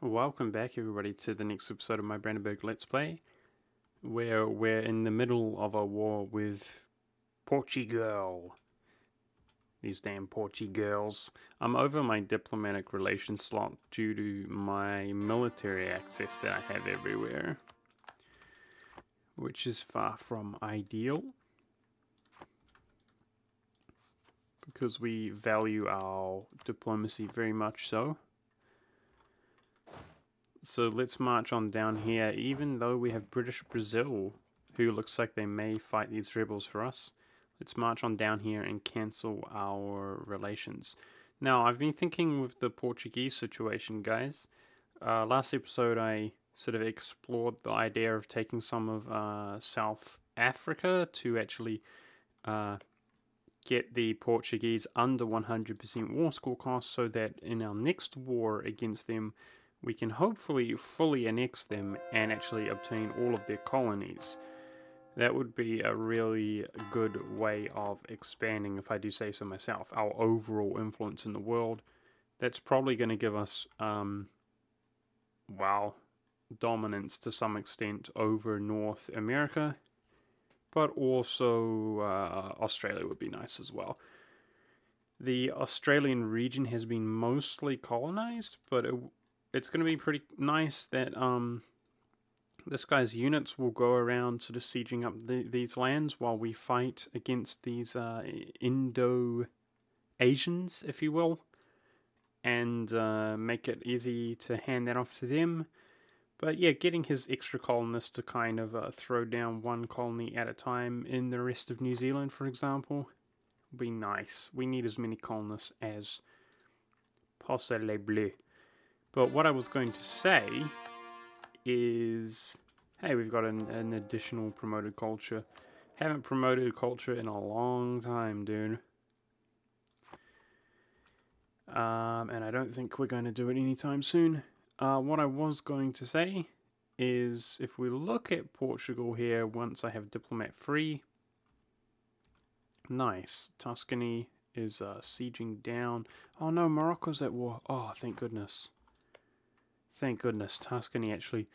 Welcome back everybody to the next episode of my Brandenburg Let's Play, where we're in the middle of a war with Portugal. These damn Portugals. I'm over my diplomatic relations slot due to my military access that I have everywhere, which is far from ideal, because we value our diplomacy very much so. So let's march on down here, even though we have British Brazil, who looks like they may fight these rebels for us. Let's march on down here and cancel our relations. Now, I've been thinking with the Portuguese situation, guys. Last episode I sort of explored the idea of taking some of South Africa to actually get the Portuguese under 100% war score cost, so that in our next war against them, we can hopefully fully annex them and actually obtain all of their colonies. That would be a really good way of expanding, if I do say so myself, our overall influence in the world. That's probably going to give us, dominance to some extent over North America, but also Australia would be nice as well. The Australian region has been mostly colonized, but it's going to be pretty nice that this guy's units will go around sort of sieging up these lands while we fight against these Indo-Asians, if you will, and make it easy to hand that off to them. But yeah, getting his extra colonists to kind of throw down one colony at a time in the rest of New Zealand, for example, would be nice. We need as many colonists as possible. But what I was going to say is, hey, we've got an additional promoted culture. Haven't promoted culture in a long time, dude. And I don't think we're going to do it anytime soon. What I was going to say is, if we look at Portugal here, once I have diplomat free, nice. Tuscany is sieging down. Oh no, Morocco's at war. Oh, thank goodness. Thank goodness Tuscany actually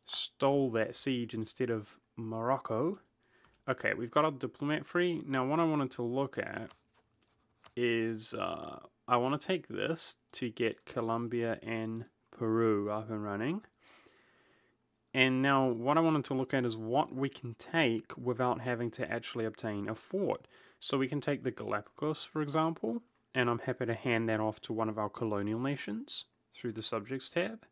stole that siege instead of Morocco. Okay, we've got our diplomat free. Now what I wanted to look at is I want to take this to get Colombia and Peru up and running. And now what I wanted to look at is what we can take without having to actually obtain a fort. So we can take the Galapagos, for example, and I'm happy to hand that off to one of our colonial nations through the subjects tab.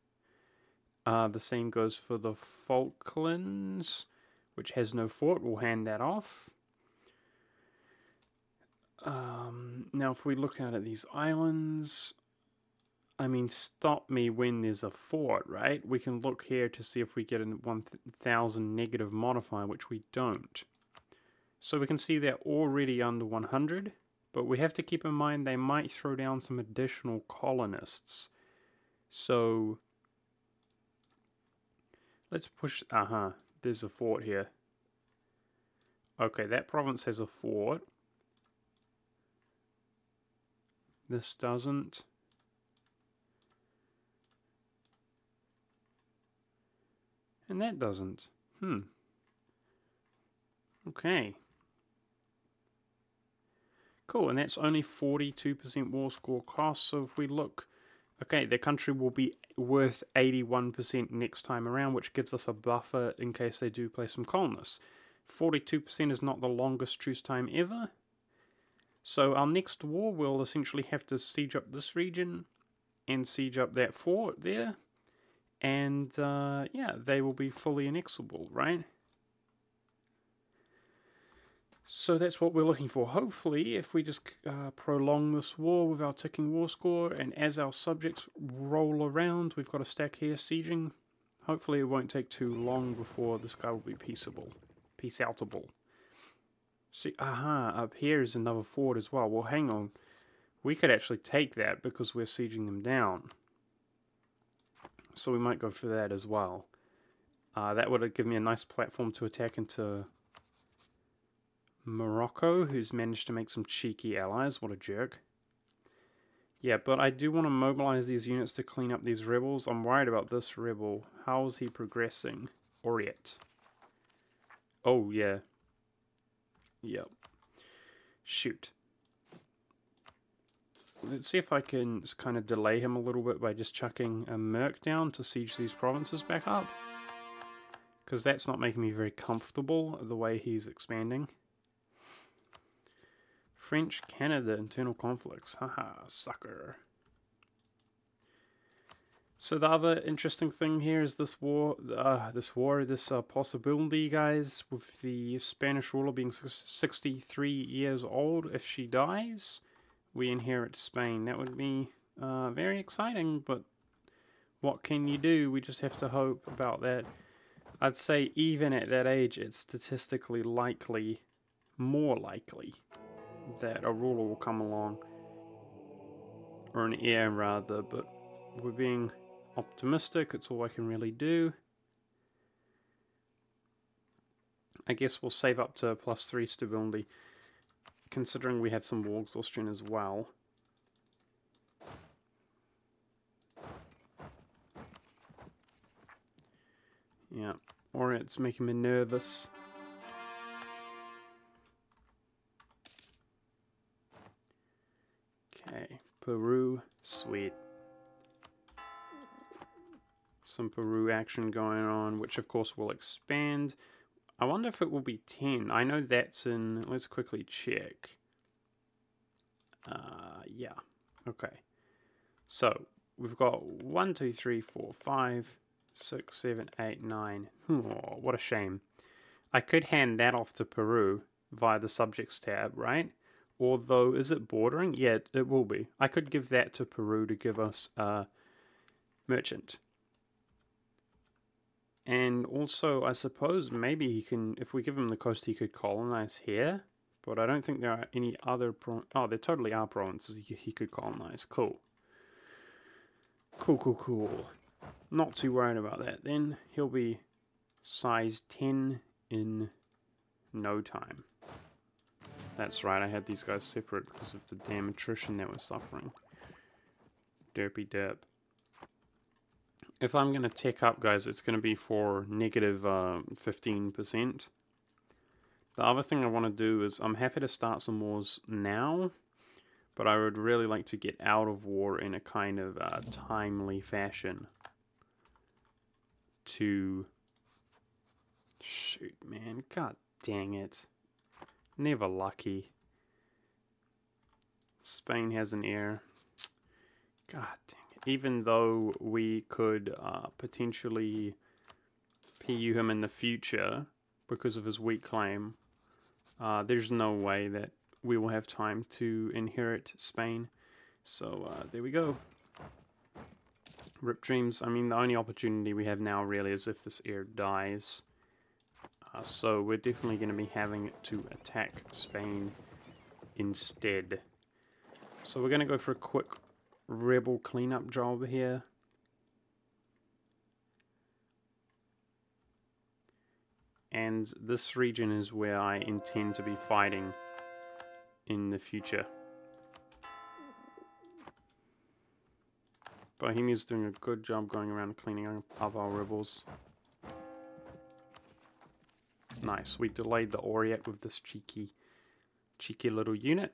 The same goes for the Falklands, which has no fort. We'll hand that off. Now if we look out at these islands, I mean, stop me when there's a fort, right? We can look here to see if we get a 1000 negative modifier, which we don't. So we can see they're already under 100, but we have to keep in mind they might throw down some additional colonists. So let's push, there's a fort here. Okay, that province has a fort. This doesn't. And that doesn't. Okay. Cool, and that's only 42% war score cost, so if we look, okay, the country will be worth 81% next time around, which gives us a buffer in case they do play some colonists. 42% is not the longest truce time ever, so our next war will essentially have to siege up this region and siege up that fort there. And, yeah, they will be fully annexable, right? So that's what we're looking for. Hopefully, if we just prolong this war with our ticking war score, and as our subjects roll around, we've got a stack here sieging. Hopefully it won't take too long before this guy will be peaceable. Peace-outable. See, up here is another fort as well. Well, hang on. We could actually take that because we're sieging them down. So we might go for that as well. That would give me a nice platform to attack into Morocco, who's managed to make some cheeky allies. What a jerk. Yeah, but I do want to mobilize these units to clean up these rebels. I'm worried about this rebel. How is he progressing? Oriet. Oh, yeah. Yep. Shoot. Let's see if I can kind of delay him a little bit by just chucking a merc down to siege these provinces back up. Because that's not making me very comfortable, the way he's expanding. French-Canada internal conflicts. Haha, sucker. So the other interesting thing here is this possibility, guys, with the Spanish ruler being 63 years old. If she dies, we inherit Spain. That would be very exciting, but what can you do? We just have to hope about that. I'd say even at that age, it's statistically likely, more likely, that a ruler will come along, or an heir rather, but we're being optimistic. It's all I can really do. I guess we'll save up to +3 stability, considering we have some war exhaustion as well. Yeah, or it's making me nervous. Okay, Peru, sweet. Some Peru action going on, which of course will expand. I wonder if it will be 10. I know that's in... Let's quickly check. Yeah. Okay. So, we've got 1, 2, 3, 4, 5, 6, 7, 8, 9. Oh, what a shame. I could hand that off to Peru via the subjects tab, right? Although, is it bordering? Yeah, it will be. I could give that to Peru to give us a merchant. And also, I suppose maybe he can, if we give him the coast, he could colonize here. But I don't think there are any other... Oh, there totally are provinces he could colonize. Cool. Cool, cool, cool. Not too worried about that. Then he'll be size 10 in no time. That's right, I had these guys separate because of the damn attrition that we're suffering. Derpy derp. If I'm going to tech up, guys, it's going to be for negative 15%. The other thing I want to do is, I'm happy to start some wars now, but I would really like to get out of war in a kind of timely fashion. To... Shoot, man. God dang it. Never lucky. Spain has an heir. God dang it. Even though we could potentially PU him in the future because of his weak claim, there's no way that we will have time to inherit Spain. So there we go. Rip dreams. I mean, the only opportunity we have now really is if this heir dies. So we're definitely going to be having to attack Spain instead. So we're going to go for a quick rebel cleanup job here. And this region is where I intend to be fighting in the future. Bohemia's doing a good job going around cleaning up our rebels. Nice, we delayed the Oriat with this cheeky little unit.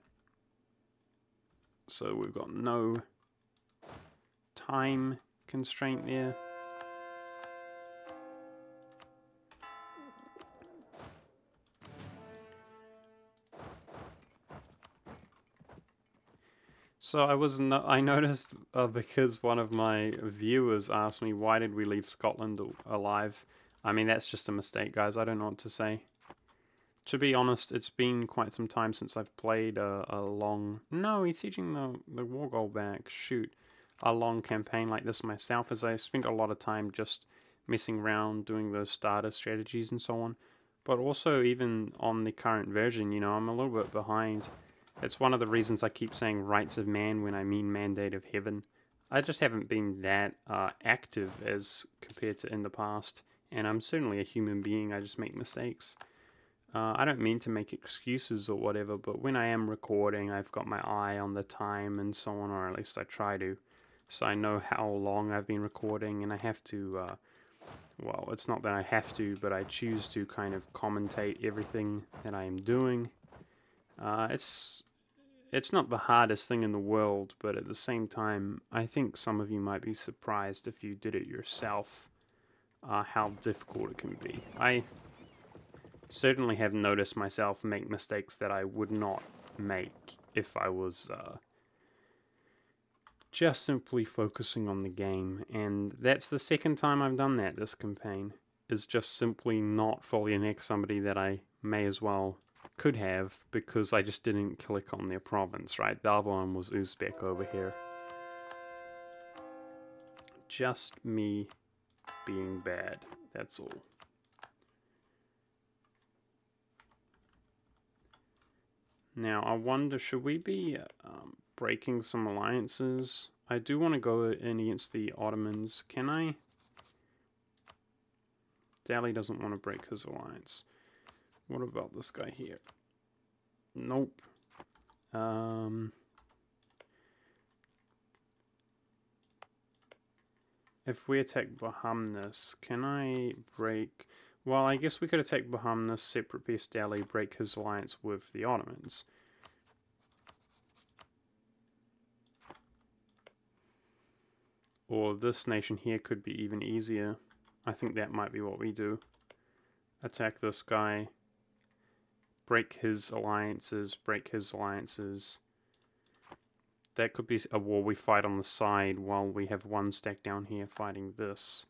So we've got no time constraint there. So I noticed because one of my viewers asked me, why did we leave Scotland alive? I mean, that's just a mistake, guys. I don't know what to say. To be honest, it's been quite some time since I've played a long... No, he's sieging the war goal back. Shoot. A long campaign like this myself, as I spent a lot of time just messing around, doing those starter strategies and so on. But also, even on the current version, you know, I'm a little bit behind. It's one of the reasons I keep saying rights of man when I mean mandate of heaven. I just haven't been that active as compared to in the past. And I'm certainly a human being, I just make mistakes. I don't mean to make excuses or whatever, but when I am recording, I've got my eye on the time and so on, or at least I try to. So I know how long I've been recording, and I have to, well, it's not that I have to, but I choose to kind of commentate everything that I am doing. It's not the hardest thing in the world, but at the same time, I think some of you might be surprised if you did it yourself, how difficult it can be. I certainly have noticed myself make mistakes that I would not make if I was just simply focusing on the game, and that's the second time I've done that this campaign, is just simply not fully annex somebody that I may as well could have, because I just didn't click on their province, right? The other one was Uzbek over here. Just me being bad, that's all. Now, I wonder, should we be breaking some alliances? I do want to go in against the Ottomans. Can I? Dali doesn't want to break his alliance. What about this guy here? Nope. If we attack Bahamnis, can I break... Well, I guess we could attack Bahamnis, separate Best Dali, break his alliance with the Ottomans. Or this nation here could be even easier. I think that might be what we do. Attack this guy. Break his alliances. Break his alliances. That could be a war we fight on the side while we have one stack down here fighting this.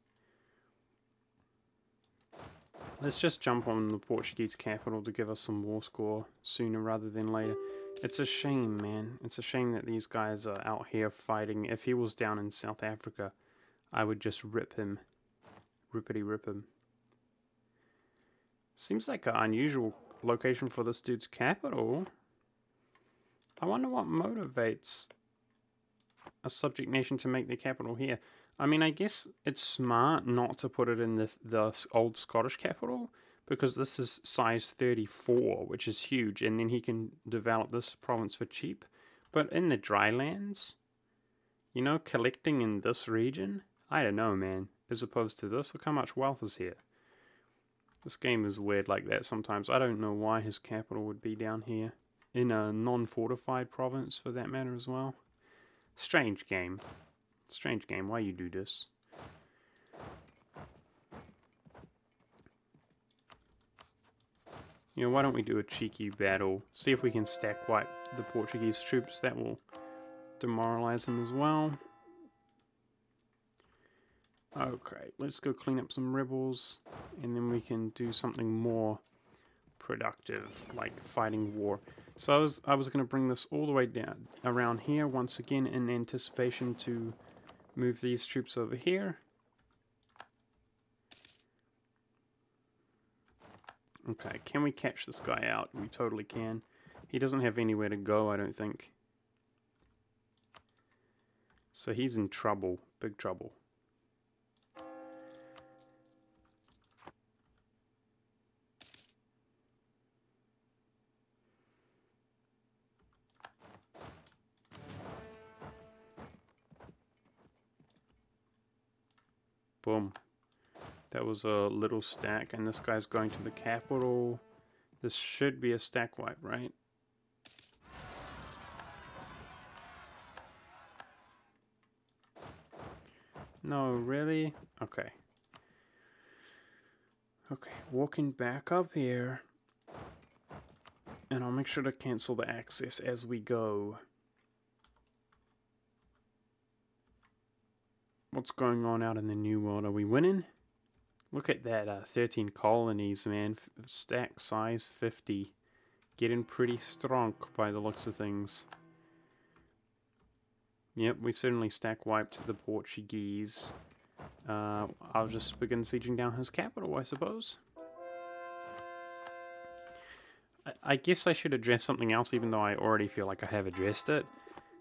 Let's just jump on the Portuguese capital to give us some war score sooner rather than later. It's a shame, man. It's a shame that these guys are out here fighting. If he was down in South Africa, I would just rip him. Rippity rip him. Seems like an unusual location for this dude's capital. I wonder what motivates a subject nation to make their capital here. I mean, I guess it's smart not to put it in the old Scottish capital, because this is size 34, which is huge, and then he can develop this province for cheap. But in the dry lands, you know, collecting in this region, I don't know, man. As opposed to this, look how much wealth is here. This game is weird like that sometimes. I don't know why his capital would be down here. In a non-fortified province, for that matter, as well. Strange game. Strange game. Why you do this? You know, why don't we do a cheeky battle? See if we can stack wipe the Portuguese troops. That will demoralize them as well. Okay, let's go clean up some rebels, and then we can do something more productive, like fighting war. So I was going to bring this all the way down around here once again in anticipation to move these troops over here. Okay, can we catch this guy out? We totally can. He doesn't have anywhere to go, I don't think. So he's in trouble, big trouble. Boom. That was a little stack, and this guy's going to the capital. This should be a stack wipe, right? No, really? Okay. Okay, walking back up here. And I'll make sure to cancel the access as we go. What's going on out in the New World? Are we winning? Look at that, 13 colonies, man. Stack size 50. Getting pretty strong by the looks of things. Yep, we certainly stack wiped the Portuguese. I'll just begin sieging down his capital, I suppose. I guess I should address something else, even though I already feel like I have addressed it.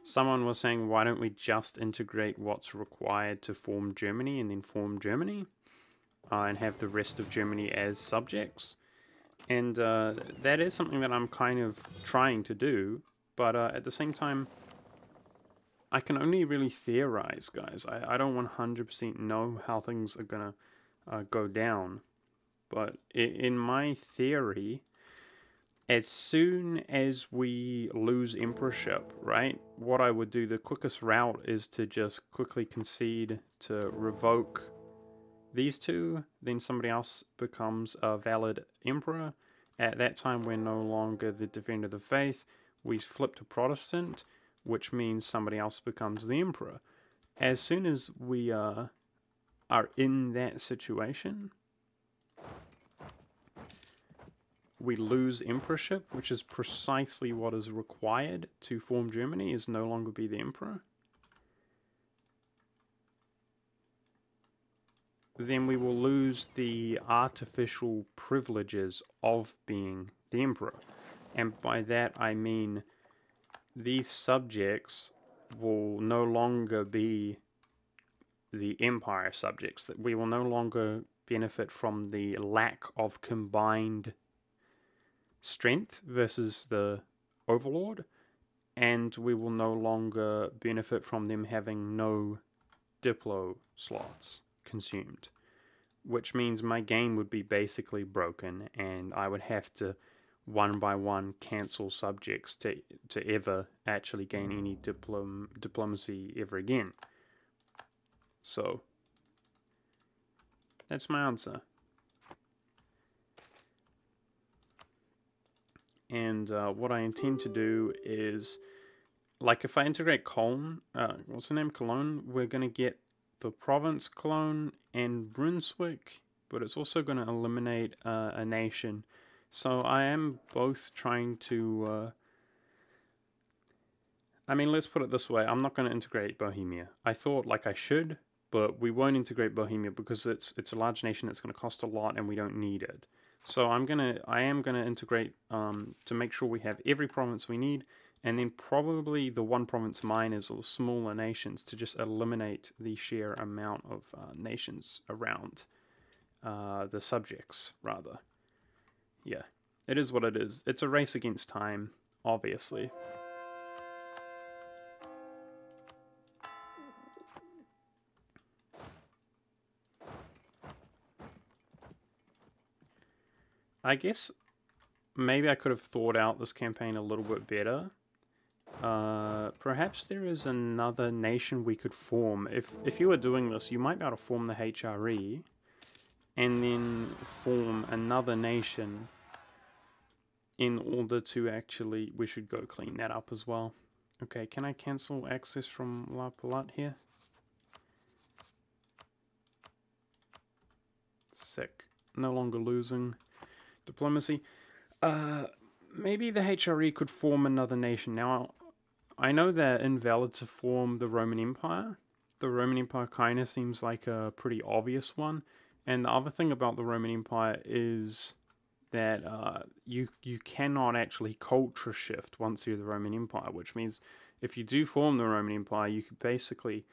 Someone was saying, why don't we just integrate what's required to form Germany and then form Germany? And have the rest of Germany as subjects? And that is something that I'm kind of trying to do, but at the same time, I can only really theorize, guys. I don't 100% know how things are gonna go down, but in my theory, as soon as we lose emperorship, right, what I would do, the quickest route is to just quickly concede to revoke these two, then somebody else becomes a valid emperor. At that time, we're no longer the defender of the faith. We flip to Protestant, which means somebody else becomes the emperor. As soon as we are in that situation, we lose emperorship, which is precisely what is required to form Germany, is no longer be the emperor. Then we will lose the artificial privileges of being the emperor. And by that I mean these subjects will no longer be the empire subjects. That we will no longer benefit from the lack of combined strength versus the overlord, and we will no longer benefit from them having no diplo slots consumed, which means my game would be basically broken, and I would have to one by one cancel subjects to ever actually gain any diplomacy ever again. So that's my answer. And what I intend to do is, like, if I integrate Cologne, what's the name, Cologne, we're going to get the province Cologne and Brunswick, but it's also going to eliminate a nation. So I am both trying to, I mean, let's put it this way, I'm not going to integrate Bohemia. I thought like I should, but we won't integrate Bohemia because it's a large nation that's going to cost a lot and we don't need it. So I am gonna integrate to make sure we have every province we need, and then probably the one province miners or the smaller nations to just eliminate the sheer amount of nations around the subjects, rather. Yeah, it is what it is. It's a race against time, obviously. I guess maybe I could have thought out this campaign a little bit better. Perhaps there is another nation we could form. If you were doing this, you might be able to form the HRE and then form another nation in order to actually... We should go clean that up as well. Okay, can I cancel access from La Palette here? Sick. No longer losing diplomacy. Maybe the HRE could form another nation. Now, I know they're invalid to form the Roman Empire. The Roman Empire kind of seems like a pretty obvious one. And the other thing about the Roman Empire is that you cannot actually culture shift once you're the Roman Empire, which means if you do form the Roman Empire, you basically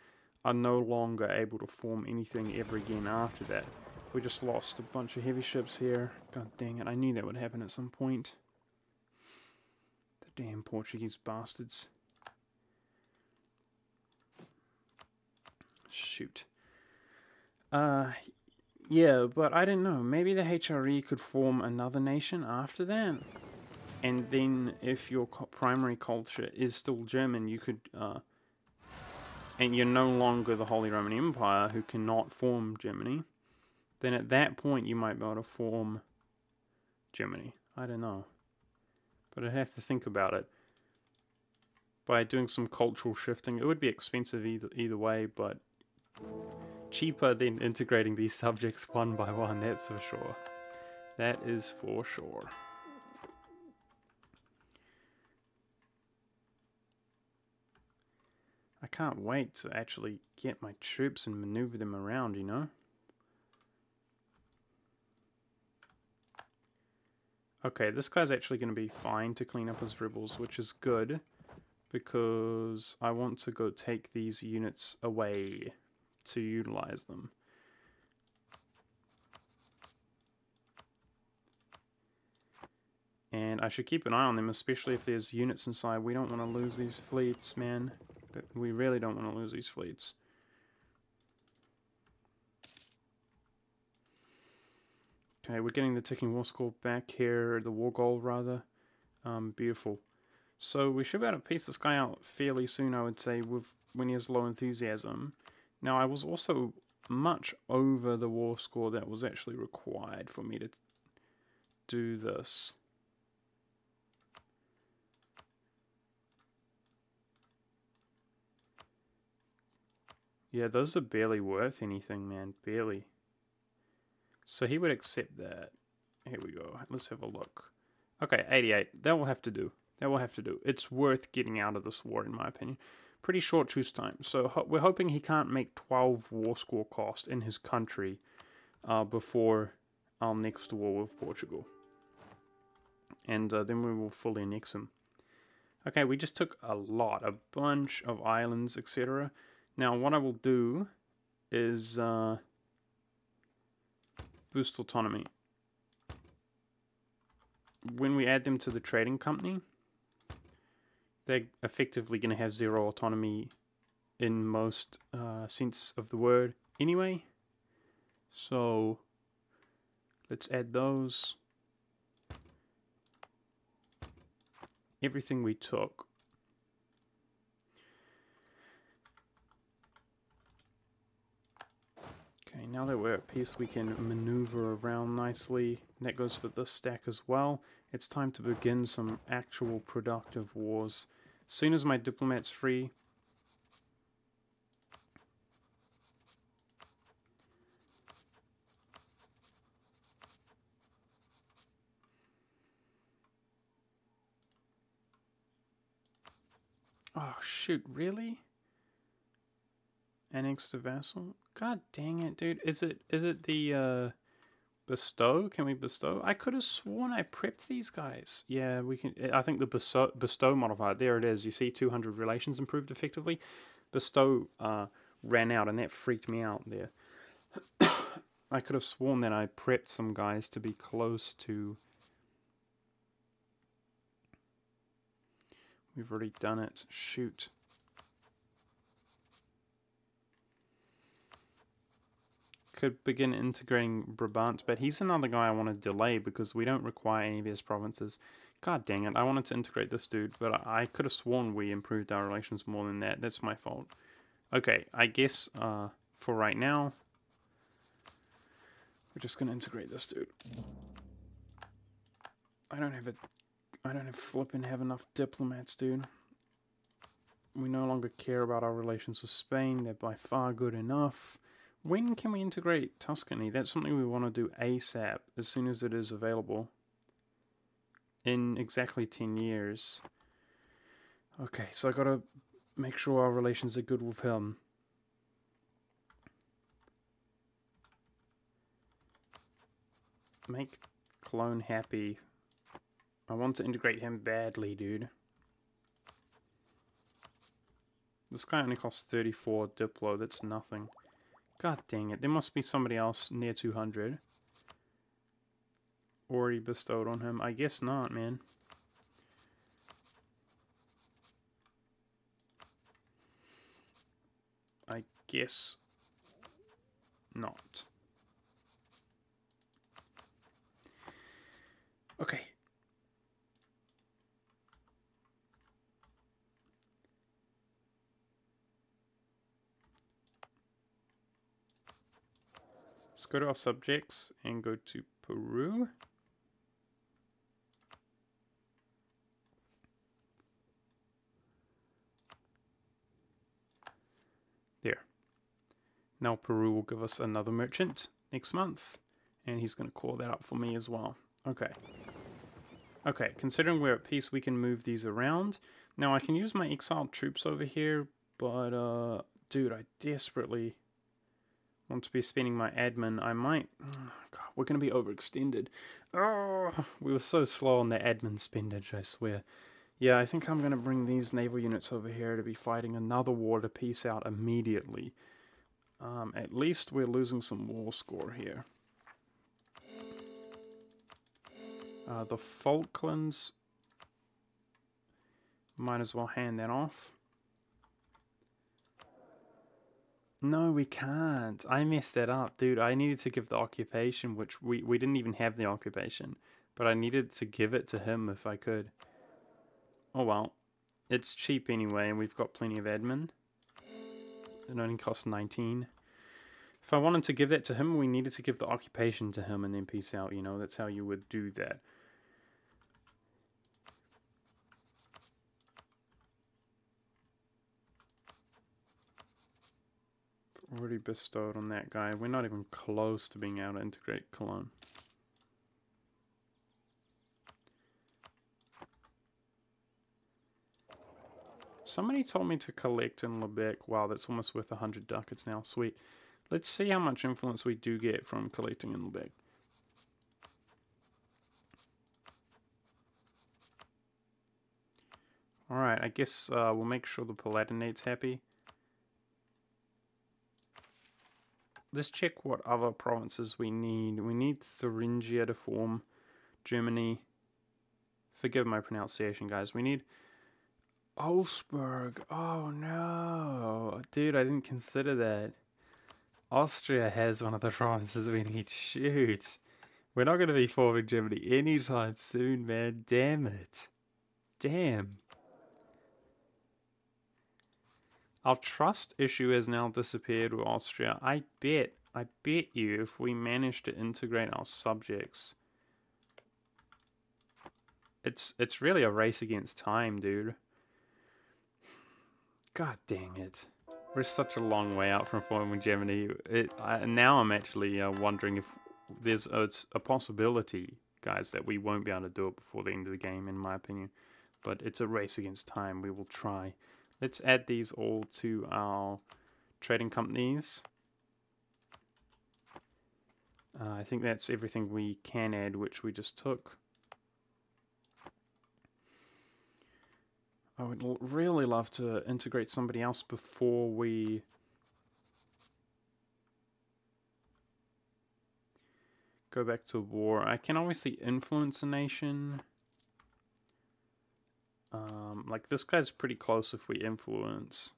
are no longer able to form anything ever again after that. We just lost a bunch of heavy ships here. God dang it, I knew that would happen at some point. The damn Portuguese bastards. Shoot. Yeah, but I don't know. Maybe the HRE could form another nation after that. And then if your primary culture is still German, you could... and you're no longer the Holy Roman Empire, who cannot form Germany, then at that point you might be able to form Germany. I don't know. But I'd have to think about it. By doing some cultural shifting, it would be expensive either way, but cheaper than integrating these subjects one by one, that's for sure. That is for sure. I can't wait to actually get my troops and maneuver them around, you know? Okay, this guy's actually going to be fine to clean up his rebels, which is good, because I want to go take these units away to utilize them. And I should keep an eye on them, especially if there's units inside. We don't want to lose these fleets, man. But we really don't want to lose these fleets. Okay, we're getting the ticking war score back here, the war goal rather. Beautiful. So we should be able to piece this guy out fairly soon, I would say, when he has low enthusiasm. Now, I was also much over the war score that was actually required for me to do this. Yeah, those are barely worth anything, man. Barely. So he would accept that. Here we go. Let's have a look. Okay, 88. That will have to do. That will have to do. It's worth getting out of this war, in my opinion. Pretty short truce time. So we're hoping he can't make 12 war score cost in his country before our next war with Portugal. And then we will fully annex him. Okay, we just took a bunch of islands, etc. Now, what I will do is boost autonomy. When we add them to the trading company, they're effectively going to have 0 autonomy in most sense of the word anyway. So let's add those. Everything we took. Okay, now that we're at peace, we can maneuver around nicely. And that goes for this stack as well. It's time to begin some actual productive wars. As soon as my diplomat's free, oh shoot, really? Annex to vassal? God dang it, dude. Is it the bestow? Can we bestow? I could have sworn I prepped these guys. Yeah, we can. I think the bestow modifier, there it is. You see 200 relations improved effectively. Bestow ran out and that freaked me out there. I could have sworn that I prepped some guys to be close to. We've already done it. Shoot. Could begin integrating Brabant, but he's another guy I want to delay because we don't require any of his provinces. God dang it, I wanted to integrate this dude, but I could have sworn we improved our relations more than that. That's my fault. Okay, I guess for right now, we're just going to integrate this dude. I don't have enough diplomats, dude. We no longer care about our relations with Spain. They're by far good enough. When can we integrate Tuscany? That's something we want to do ASAP, as soon as it is available. In exactly 10 years. Okay, so I gotta make sure our relations are good with him. Make Cologne happy. I want to integrate him badly, dude. This guy only costs 34 Diplo, that's nothing. God dang it, there must be somebody else near 200. Already bestowed on him. I guess not, man. I guess not. Okay. Let's go to our subjects and go to Peru. There. Now Peru will give us another merchant next month. And he's going to call that up for me as well. Okay. Okay, considering we're at peace, we can move these around. Now I can use my exiled troops over here, but dude, I desperately want to be spending my admin. I might... Oh, God, we're going to be overextended. Oh, we were so slow on the admin spendage, I swear. Yeah, I think I'm going to bring these naval units over here to be fighting another war to peace out immediately. At least we're losing some war score here. The Falklands, might as well hand that off. No, we can't. I messed that up, dude. I needed to give the occupation, which we didn't even have the occupation. But I needed to give it to him if I could. Oh well. It's cheap anyway, and we've got plenty of admin. It only costs 19. If I wanted to give that to him, we needed to give the occupation to him and then peace out, you know? That's how you would do that. Already bestowed on that guy. We're not even close to being able to integrate Cologne. Somebody told me to collect in Lubeck. Wow, that's almost worth 100 ducats now. Sweet. Let's see how much influence we do get from collecting in Lubeck. Alright, I guess we'll make sure the Palatinate's happy. Let's check what other provinces we need. We need Thuringia to form Germany. Forgive my pronunciation, guys. We need Augsburg. Oh no. Dude, I didn't consider that. Austria has one of the provinces we need. Shoot. We're not going to be forming Germany anytime soon, man. Damn it. Damn. Our trust issue has now disappeared with Austria. I bet you if we manage to integrate our subjects, it's really a race against time, dude. God dang it. We're such a long way out from forming Germany. Now I'm actually wondering if there's a possibility, guys, that we won't be able to do it before the end of the game, in my opinion. But it's a race against time. We will try. Let's add these all to our trading companies. I think that's everything we can add, which we just took. I would really love to integrate somebody else before we go back to war. I can obviously influence a nation. Like this guy's pretty close if we influence.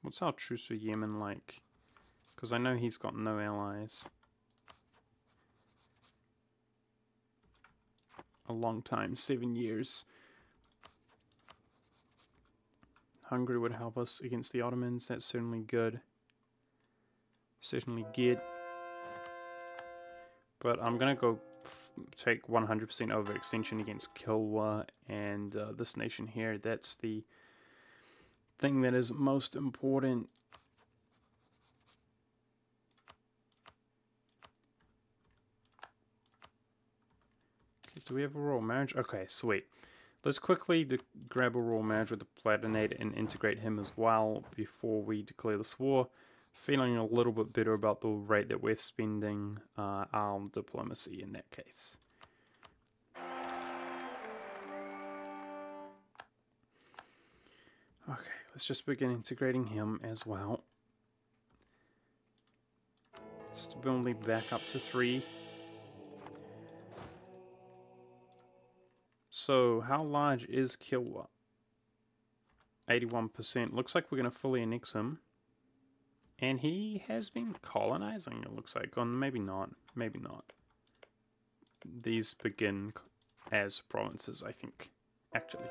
What's our truce with Yemen like? Because I know he's got no allies. A long time, 7 years. Hungary would help us against the Ottomans. That's certainly good. Certainly good. But I'm going to go take 100% overextension against Kilwa and this nation here. That's the thing that is most important. Okay, do we have a royal marriage? Okay, sweet. Let's quickly grab a royal marriage with the Palatinate and integrate him as well before we declare this war. Feeling a little bit better about the rate that we're spending our diplomacy in that case. Okay, let's just begin integrating him as well. Stability back up to 3. So, how large is Kilwa? 81%. Looks like we're going to fully annex him. And he has been colonizing, it looks like. Or maybe not. Maybe not. These begin as provinces, I think. Actually.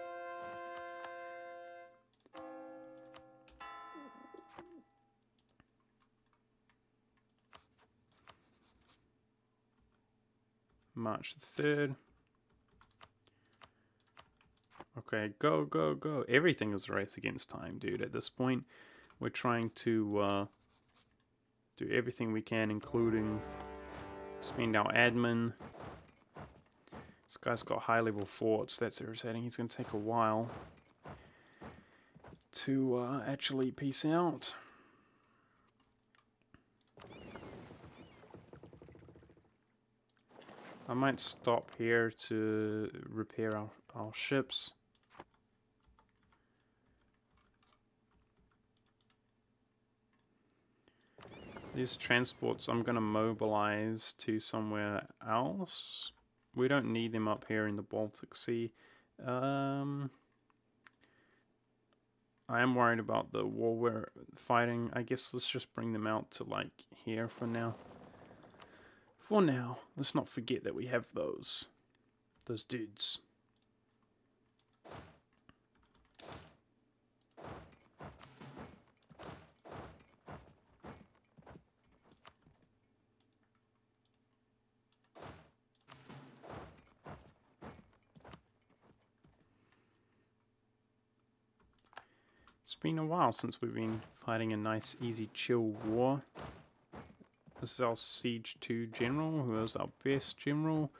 March the 3rd. Okay, go, go, go. Everything is a race against time, dude. At this point, we're trying to do everything we can, including spend our admin. This guy's got high-level forts. That's irritating. He's going to take a while to actually peace out. I might stop here to repair our ships. These transports I'm going to mobilize to somewhere else. We don't need them up here in the Baltic Sea. I am worried about the war we're fighting. I guess let's just bring them out to like here for now. For now, let's not forget that we have those dudes. It's been a while since we've been fighting a nice, easy, chill war. This is our Siege 2 General, who is our best General.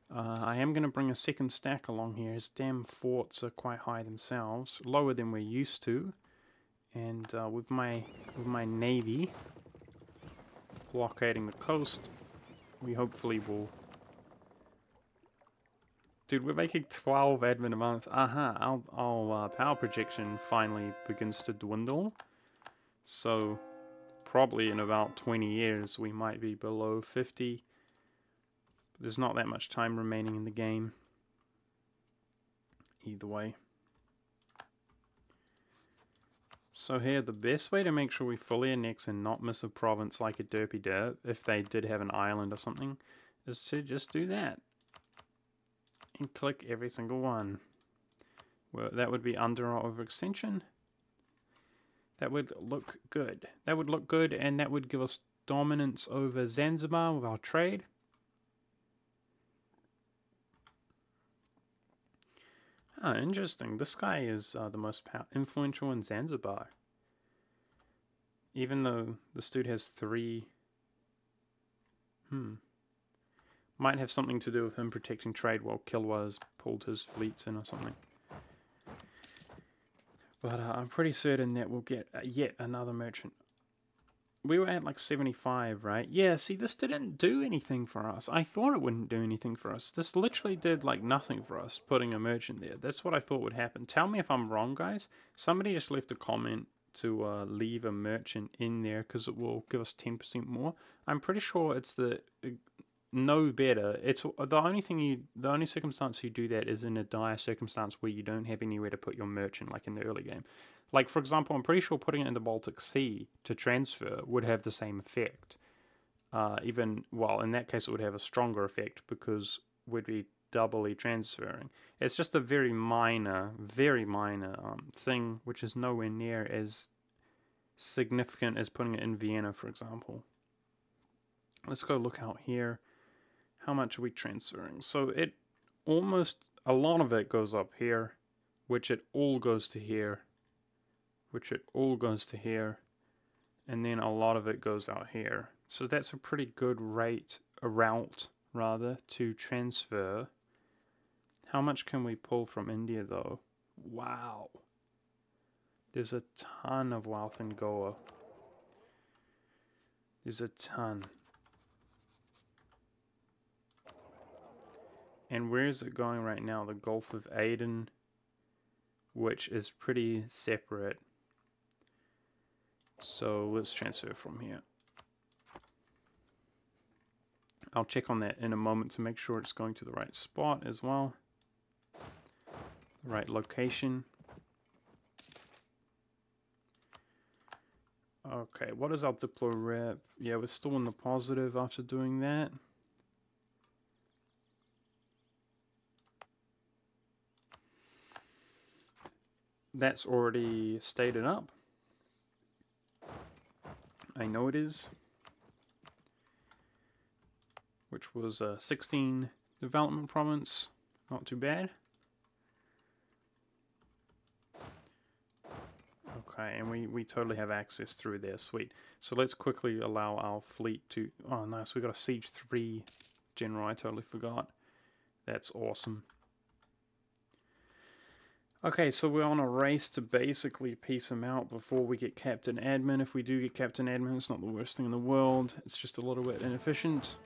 I am going to bring a second stack along here. His damn forts are quite high themselves, lower than we're used to. And with my Navy blockading the coast, we hopefully will... Dude, we're making 12 admin a month. Our power projection finally begins to dwindle. So, probably in about 20 years we might be below 50. But there's not that much time remaining in the game. Either way. So here, the best way to make sure we fully annex and not miss a province like a derpy derp, if they did have an island or something, is to just do that. And click every single one. Well, that would be under or overextension. That would look good. That would look good, and that would give us dominance over Zanzibar with our trade. Ah, interesting. This guy is the most influential in Zanzibar. Even though this dude has 3... Might have something to do with him protecting trade while Kilwa's pulled his fleets in or something. But I'm pretty certain that we'll get yet another merchant. We were at like 75, right? Yeah, see, this didn't do anything for us. I thought it wouldn't do anything for us. This literally did like nothing for us, putting a merchant there. That's what I thought would happen. Tell me if I'm wrong, guys. Somebody just left a comment to leave a merchant in there because it will give us 10% more. I'm pretty sure it's the... no better. It's the only circumstance you do that is in a dire circumstance where you don't have anywhere to put your merchant, like in the early game. Like, for example, I'm pretty sure putting it in the Baltic Sea to transfer would have the same effect. Well, in that case it would have a stronger effect because we'd be doubly transferring. It's just a very minor thing, which is nowhere near as significant as putting it in Vienna, for example. Let's go look out here. How much are we transferring? So a lot of it goes up here, which it all goes to here, which it all goes to here, and then a lot of it goes out here. So that's a pretty good route to transfer. How much can we pull from India though? Wow. There's a ton of wealth in Goa. There's a ton. And where is it going right now? The Gulf of Aden, which is pretty separate. So let's transfer from here. I'll check on that in a moment to make sure it's going to the right spot as well. The right location. Okay, what is our Diplo rep? Yeah, we're still in the positive after doing that. That's already stated up. I know it is. Which was 16 development province. Not too bad. Okay, and we totally have access through there. Sweet. So let's quickly allow our fleet to... Oh, nice. We got a Siege 3 general. I totally forgot. That's awesome. Okay, so we're on a race to basically piece him out before we get Captain Admin. If we do get Captain Admin, it's not the worst thing in the world. It's just a little bit inefficient.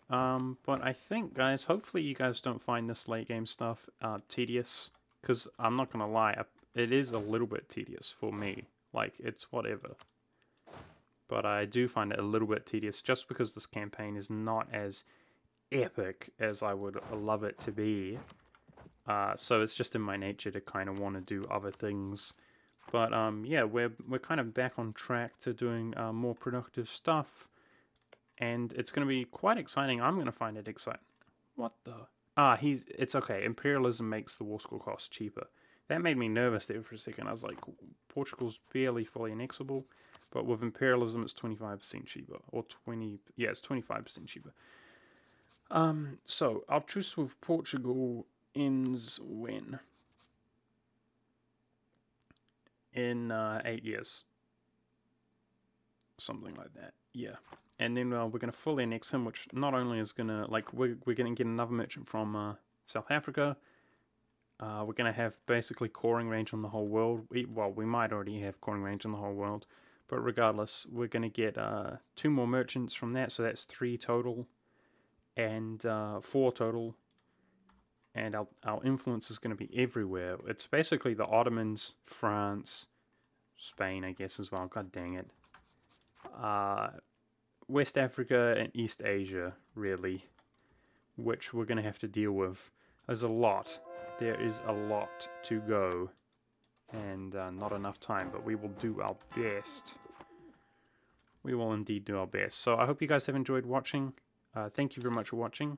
But I think, guys, hopefully you guys don't find this late game stuff tedious, because I'm not gonna lie, it is a little bit tedious for me. Like, it's whatever. But I do find it a little bit tedious just because this campaign is not as epic as I would love it to be. So it's just in my nature to kind of want to do other things. But yeah, we're kind of back on track to doing more productive stuff. And it's going to be quite exciting. I'm going to find it exciting. What the? It's okay. Imperialism makes the war score cost cheaper. That made me nervous there for a second. I was like, Portugal's barely fully annexable. But with imperialism, it's 25% cheaper. Or 20... Yeah, it's 25% cheaper. So, our truce with Portugal ends when? In 8 years. Something like that. Yeah. And then we're going to fully annex him, which not only is going to, like, we're going to get another merchant from South Africa. We're going to have basically coring range on the whole world. We might already have coring range on the whole world. But regardless, we're going to get 2 more merchants from that. So that's 3 total. And 4 total. And our influence is going to be everywhere. It's basically the Ottomans, France, Spain, I guess, as well. God dang it. West Africa and East Asia, really, which we're going to have to deal with. There's a lot. There is a lot to go, and not enough time, but we will do our best. We will indeed do our best. So I hope you guys have enjoyed watching. Thank you very much for watching,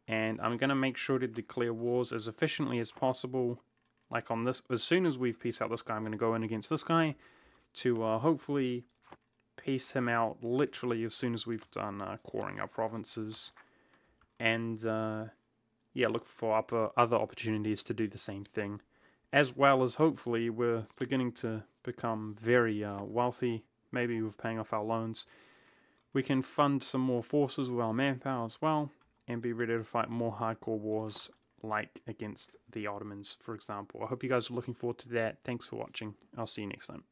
and I'm going to make sure to declare wars as efficiently as possible. Like on this, as soon as we've pieced out this guy, I'm going to go in against this guy to hopefully piece him out literally as soon as we've done coring our provinces, and yeah, look for other opportunities to do the same thing, as well as hopefully we're beginning to become very wealthy, maybe with paying off our loans. We can fund some more forces with our manpower as well, and be ready to fight more hardcore wars like against the Ottomans, for example. I hope you guys are looking forward to that. Thanks for watching. I'll see you next time.